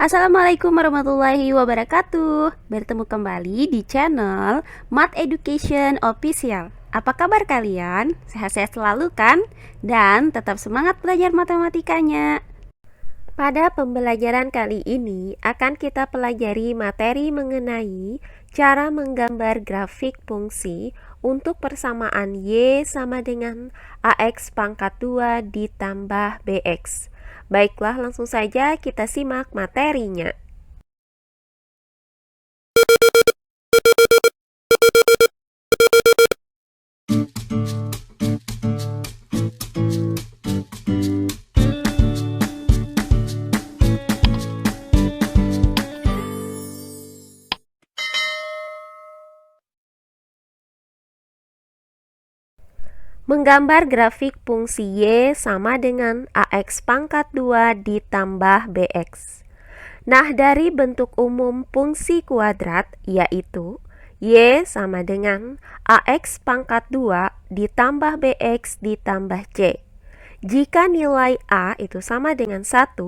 Assalamualaikum warahmatullahi wabarakatuh. Bertemu kembali di channel Math Education Official. Apa kabar kalian? Sehat-sehat selalu kan? Dan tetap semangat belajar matematikanya. Pada pembelajaran kali ini akan kita pelajari materi mengenai cara menggambar grafik fungsi untuk persamaan Y sama dengan AX pangkat 2 ditambah BX. Baiklah, langsung saja kita simak materinya. Menggambar grafik fungsi Y sama dengan AX pangkat 2 ditambah BX. Nah, dari bentuk umum fungsi kuadrat yaitu Y sama dengan AX pangkat 2 ditambah BX ditambah C. Jika nilai A itu sama dengan 1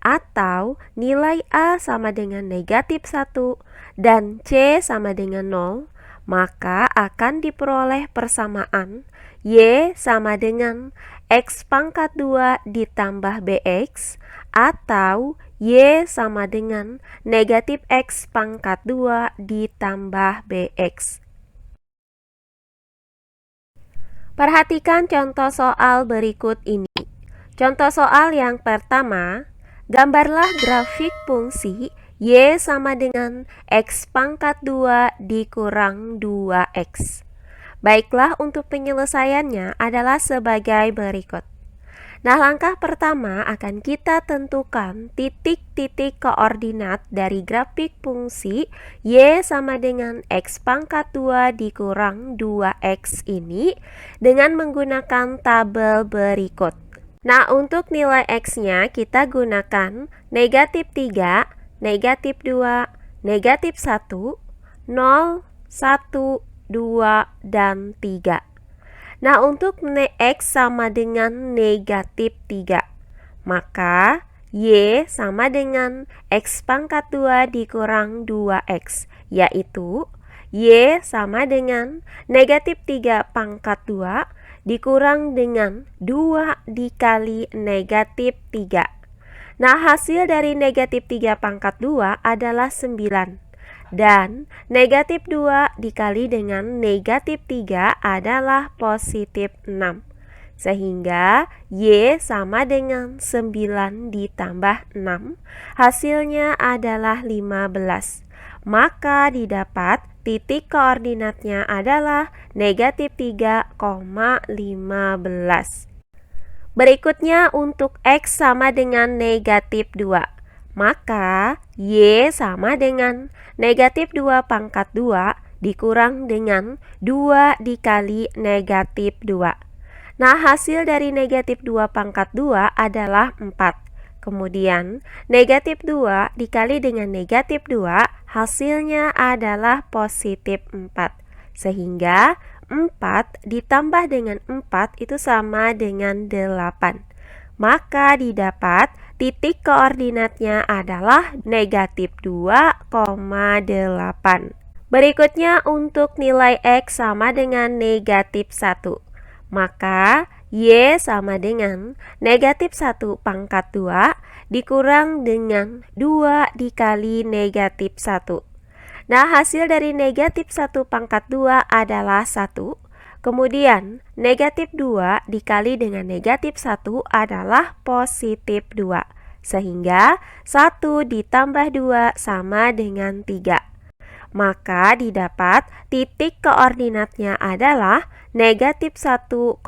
atau nilai A sama dengan negatif 1 dan C sama dengan 0, maka akan diperoleh persamaan Y sama dengan X pangkat 2 ditambah BX atau Y sama dengan negatif X pangkat 2 ditambah BX. Perhatikan contoh soal berikut ini. Contoh soal yang pertama, gambarlah grafik fungsi Y sama dengan X pangkat 2 dikurang 2X. Baiklah, untuk penyelesaiannya adalah sebagai berikut. Nah, langkah pertama akan kita tentukan titik-titik koordinat dari grafik fungsi Y sama dengan X pangkat 2 dikurang 2X ini dengan menggunakan tabel berikut. Nah, untuk nilai X-nya kita gunakan negatif 3, negatif 2, negatif 1, 0, 1, 2, dan 3. Nah, untuk X sama dengan negatif 3, maka Y sama dengan X pangkat 2 dikurang 2X, yaitu Y sama dengan negatif 3 pangkat 2 dikurang dengan 2 dikali negatif 3. Nah, hasil dari negatif 3 pangkat 2 adalah 9. Dan negatif 2 dikali dengan negatif 3 adalah positif 6. Sehingga Y sama dengan 9 ditambah 6, hasilnya adalah 15. Maka didapat titik koordinatnya adalah negatif 3,15. Berikutnya untuk X sama dengan negatif 2. Maka Y sama dengan negatif 2 pangkat 2 dikurang dengan 2 dikali negatif 2. Nah, hasil dari negatif 2 pangkat 2 adalah 4. Kemudian negatif 2 dikali dengan negatif 2 hasilnya adalah positif 4. Sehingga 4 ditambah dengan 4 itu sama dengan 8. Maka didapat titik koordinatnya adalah negatif 2,8. Berikutnya untuk nilai X sama dengan negatif 1. Maka Y sama dengan negatif 1 pangkat 2 dikurang dengan 2 dikali negatif 1. Nah, hasil dari negatif 1 pangkat 2 adalah 1. Kemudian negatif 2 dikali dengan negatif 1 adalah positif 2. Sehingga 1 ditambah 2 sama dengan 3. Maka didapat titik koordinatnya adalah negatif 1,3.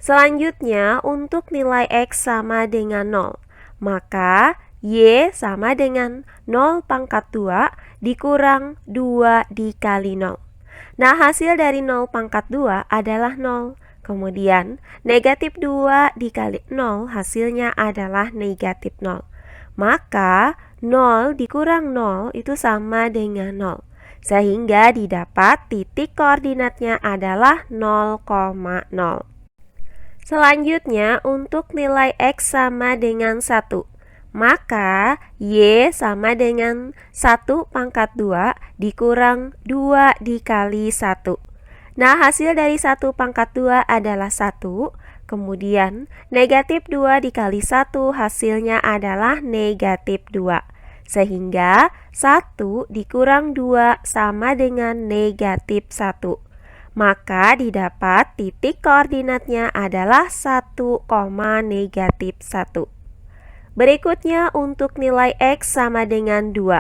Selanjutnya untuk nilai X sama dengan 0. Maka Y sama dengan 0 pangkat 2 dikurang 2 dikali 0. Nah, hasil dari 0 pangkat 2 adalah 0. Kemudian negatif 2 dikali 0 hasilnya adalah negatif 0. Maka 0 dikurang 0 itu sama dengan 0. Sehingga didapat titik koordinatnya adalah 0,0. Selanjutnya untuk nilai X sama dengan 1. maka Y sama dengan 1 pangkat 2 dikurang 2 dikali 1. Nah, hasil dari 1 pangkat 2 adalah 1. Kemudian negatif 2 dikali 1 hasilnya adalah negatif 2. Sehingga 1 dikurang 2 sama dengan negatif 1. Maka didapat titik koordinatnya adalah 1, negatif 1. Berikutnya untuk nilai X sama dengan 2.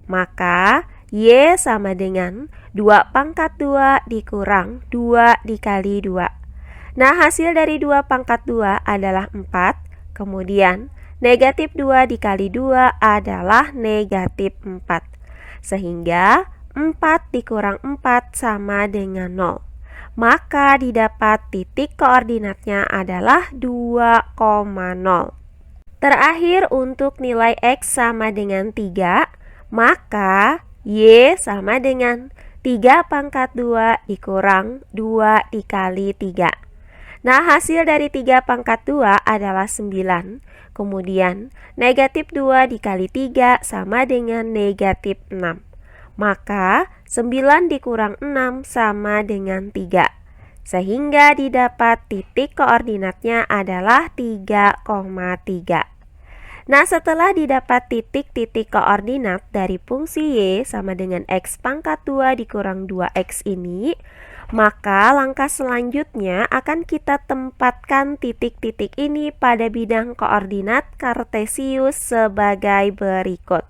Maka Y sama dengan 2 pangkat 2 dikurang 2 dikali 2. Nah, hasil dari 2 pangkat 2 adalah 4. Kemudian negatif 2 dikali 2 adalah negatif 4. Sehingga 4 dikurang 4 sama dengan 0. Maka didapat titik koordinatnya adalah 2,0. Terakhir untuk nilai X sama dengan 3, maka Y sama dengan 3 pangkat 2 dikurang 2 dikali 3. Nah, hasil dari 3 pangkat 2 adalah 9. Kemudian negatif 2 dikali 3 sama dengan negatif 6. Maka 9 dikurang 6 sama dengan 3. Sehingga didapat titik koordinatnya adalah 3,3. Nah, setelah didapat titik-titik koordinat dari fungsi Y sama dengan X pangkat 2 dikurang 2X ini, maka langkah selanjutnya akan kita tempatkan titik-titik ini pada bidang koordinat kartesius sebagai berikut.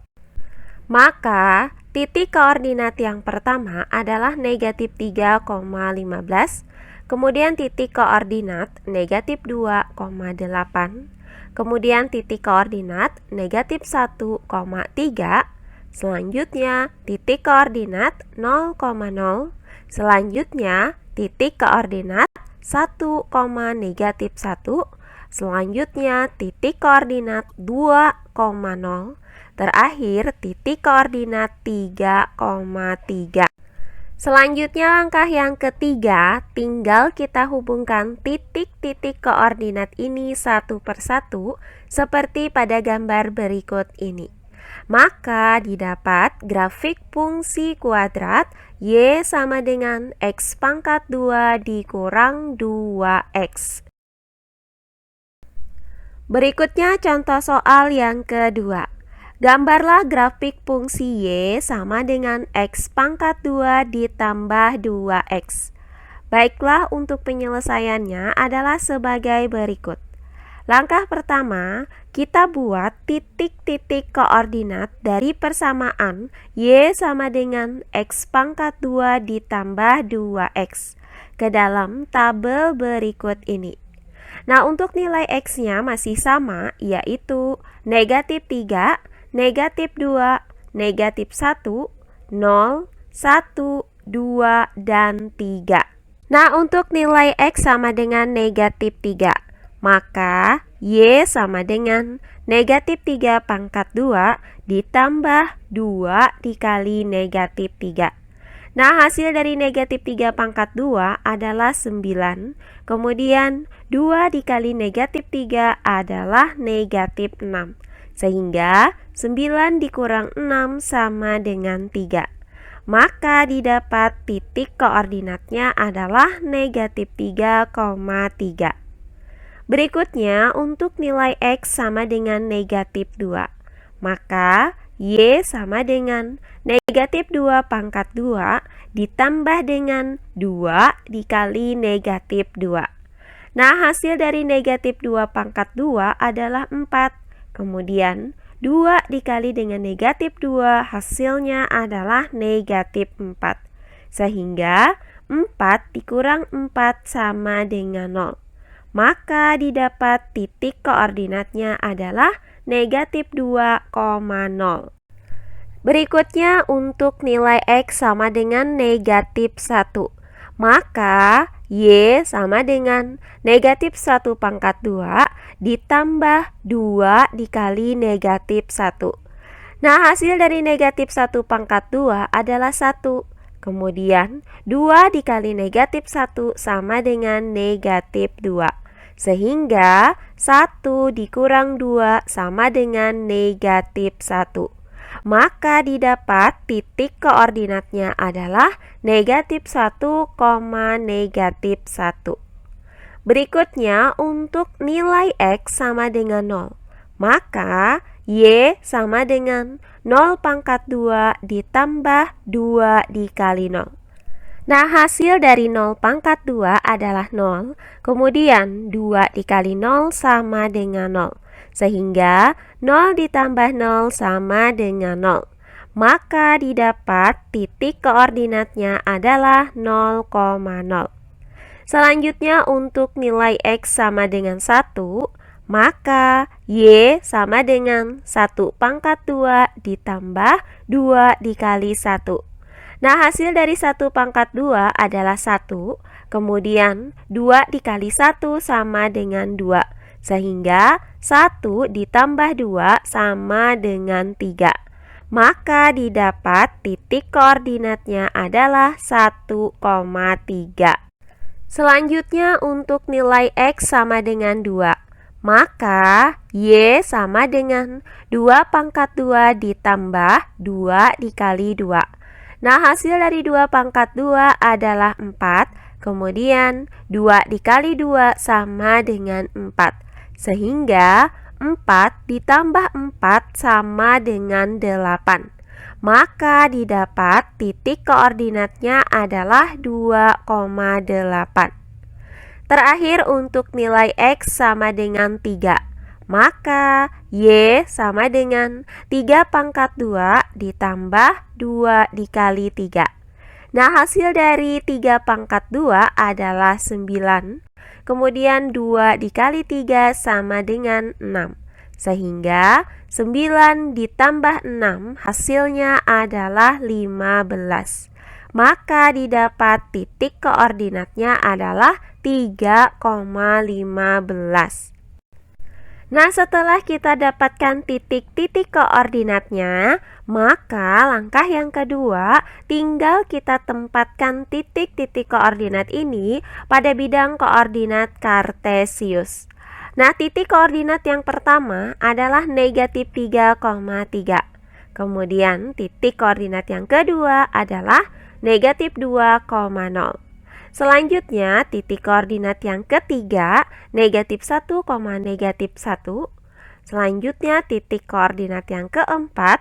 Maka titik koordinat yang pertama adalah negatif 3,15, kemudian titik koordinat negatif 2,8, kemudian titik koordinat negatif 1,3, selanjutnya titik koordinat 0,0, selanjutnya titik koordinat 1, negatif 1, selanjutnya titik koordinat 2,0, terakhir titik koordinat 3,3. Selanjutnya langkah yang ketiga, tinggal kita hubungkan titik-titik koordinat ini satu persatu seperti pada gambar berikut ini. Maka didapat grafik fungsi kuadrat Y sama dengan X pangkat 2 dikurang 2X. Berikutnya contoh soal yang kedua. Gambarlah grafik fungsi Y sama dengan X pangkat 2 ditambah 2X. Baiklah, untuk penyelesaiannya adalah sebagai berikut. Langkah pertama, kita buat titik-titik koordinat dari persamaan Y sama dengan X pangkat 2 ditambah 2X ke dalam tabel berikut ini. Nah, untuk nilai X-nya masih sama, yaitu negatif 3, negatif 2, negatif 1, 0, 1, 2, dan 3. Nah, untuk nilai X sama dengan negatif 3, maka Y sama dengan negatif 3 pangkat 2 ditambah 2 dikali negatif 3. Nah, hasil dari negatif 3 pangkat 2 adalah 9. Kemudian 2 dikali negatif 3 adalah negatif 6. Sehingga 9 dikurang 6 sama dengan 3. Maka didapat titik koordinatnya adalah negatif 3,3. Berikutnya untuk nilai X sama dengan negatif 2. Maka Y sama dengan negatif 2 pangkat 2 ditambah dengan 2 dikali negatif 2. Nah, hasil dari negatif 2 pangkat 2 adalah 4. Kemudian 2 dikali dengan negatif 2 hasilnya adalah negatif 4. Sehingga 4 dikurang 4 sama dengan 0. Maka didapat titik koordinatnya adalah negatif 2,0. Berikutnya untuk nilai X sama dengan negatif 1. Maka Y sama dengan negatif 1 pangkat 2 ditambah 2 dikali negatif 1. Nah, hasil dari negatif 1 pangkat 2 adalah 1. Kemudian 2 dikali negatif 1 sama dengan negatif 2. Sehingga 1 dikurang 2 sama dengan negatif 1. Maka didapat titik koordinatnya adalah negatif 1, negatif 1. Berikutnya untuk nilai X sama dengan 0. Maka Y sama dengan 0 pangkat 2 ditambah 2 dikali 0. Nah, hasil dari 0 pangkat 2 adalah 0. Kemudian 2 dikali 0 sama dengan 0. Sehingga 0 ditambah 0 sama dengan 0. Maka didapat titik koordinatnya adalah 0,0. Selanjutnya untuk nilai X sama dengan 1, maka Y sama dengan 1 pangkat 2 ditambah 2 dikali 1. Nah, hasil dari 1 pangkat 2 adalah 1, kemudian 2 dikali 1 sama dengan 2, sehingga 1 ditambah 2 sama dengan 3. Maka didapat titik koordinatnya adalah 1,3. Selanjutnya untuk nilai X sama dengan 2, maka Y sama dengan 2 pangkat 2 ditambah 2 dikali 2. Nah, hasil dari 2 pangkat 2 adalah 4, kemudian 2 dikali 2 sama dengan 4, sehingga 4 ditambah 4 sama dengan 8. Maka didapat titik koordinatnya adalah 2,8. Terakhir untuk nilai X sama dengan 3. Maka Y sama dengan 3 pangkat 2 ditambah 2 dikali 3. Nah, hasil dari 3 pangkat 2 adalah 9. Kemudian 2 dikali 3 sama dengan 6. Sehingga 9 ditambah 6 hasilnya adalah 15. Maka didapat titik koordinatnya adalah 3,15. Nah, setelah kita dapatkan titik-titik koordinatnya, maka langkah yang kedua tinggal kita tempatkan titik-titik koordinat ini pada bidang koordinat kartesius. Nah, titik koordinat yang pertama adalah negatif 3,3. Kemudian titik koordinat yang kedua adalah negatif 2,0. Selanjutnya, titik koordinat yang ketiga, negatif 1, negatif 1. Selanjutnya, titik koordinat yang keempat,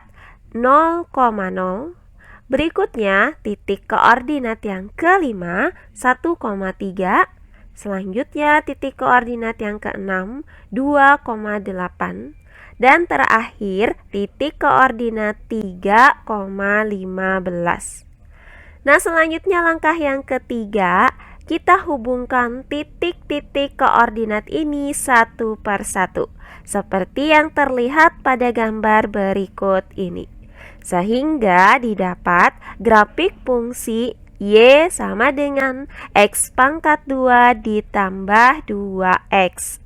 0,0. Berikutnya, titik koordinat yang kelima, 1,3. Selanjutnya, titik koordinat yang keenam, 2,8. Dan terakhir, titik koordinat 3,15. Nah, selanjutnya langkah yang ketiga, kita hubungkan titik-titik koordinat ini satu per satu, seperti yang terlihat pada gambar berikut ini. Sehingga didapat grafik fungsi Y sama dengan X pangkat 2 ditambah 2X.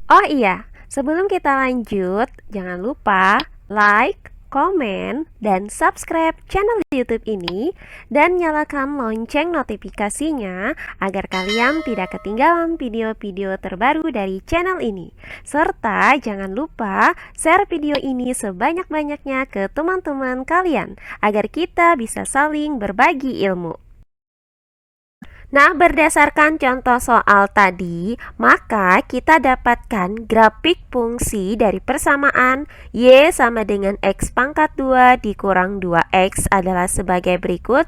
Oh iya, sebelum kita lanjut, jangan lupa like, komen, dan subscribe channel YouTube ini dan nyalakan lonceng notifikasinya agar kalian tidak ketinggalan video-video terbaru dari channel ini. Serta jangan lupa share video ini sebanyak-banyaknya ke teman-teman kalian agar kita bisa saling berbagi ilmu. Nah, berdasarkan contoh soal tadi, maka kita dapatkan grafik fungsi dari persamaan Y sama dengan X pangkat 2 dikurang 2X adalah sebagai berikut.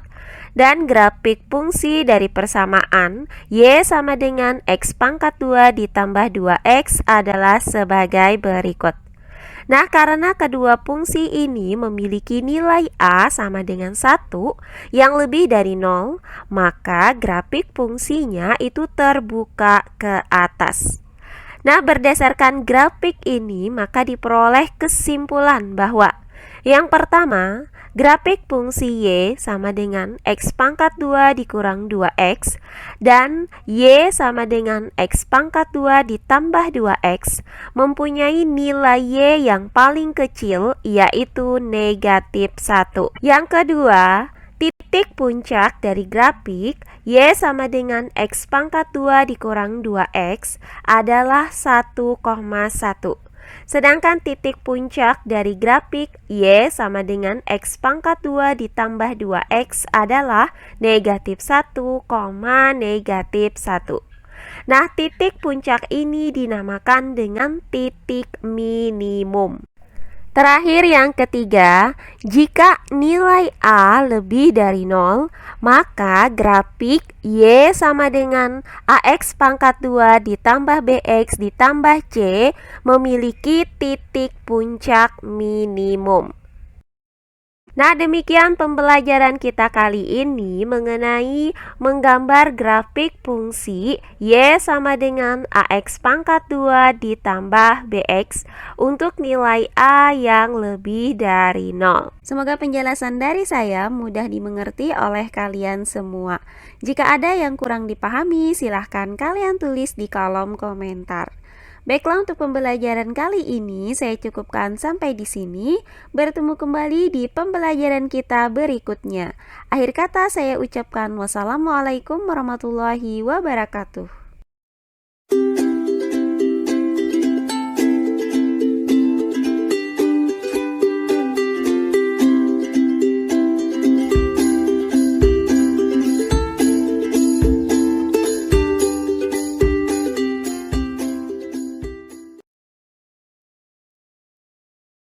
Dan grafik fungsi dari persamaan Y sama dengan X pangkat 2 ditambah 2X adalah sebagai berikut. Nah, karena kedua fungsi ini memiliki nilai A sama dengan 1 yang lebih dari 0, maka grafik fungsinya itu terbuka ke atas. Nah, berdasarkan grafik ini, maka diperoleh kesimpulan bahwa yang pertama, grafik fungsi Y sama dengan X pangkat 2 dikurang 2X dan Y sama dengan X pangkat 2 ditambah 2X mempunyai nilai Y yang paling kecil yaitu negatif 1. Yang kedua, titik titik puncak dari grafik Y sama dengan X pangkat 2 dikurang 2X adalah 1,1. Sedangkan titik puncak dari grafik Y sama dengan X pangkat 2 ditambah 2X adalah negatif 1, negatif 1. Nah, titik puncak ini dinamakan dengan titik minimum. Terakhir yang ketiga, jika nilai A lebih dari 0, maka grafik Y sama dengan AX pangkat 2 ditambah BX ditambah C memiliki titik puncak minimum. Nah, demikian pembelajaran kita kali ini mengenai menggambar grafik fungsi Y sama dengan AX pangkat 2 ditambah BX untuk nilai A yang lebih dari 0. Semoga penjelasan dari saya mudah dimengerti oleh kalian semua. Jika ada yang kurang dipahami, silahkan kalian tulis di kolom komentar. Baiklah, untuk pembelajaran kali ini saya cukupkan sampai di sini. Bertemu kembali di pembelajaran kita berikutnya. Akhir kata saya ucapkan wassalamualaikum warahmatullahi wabarakatuh.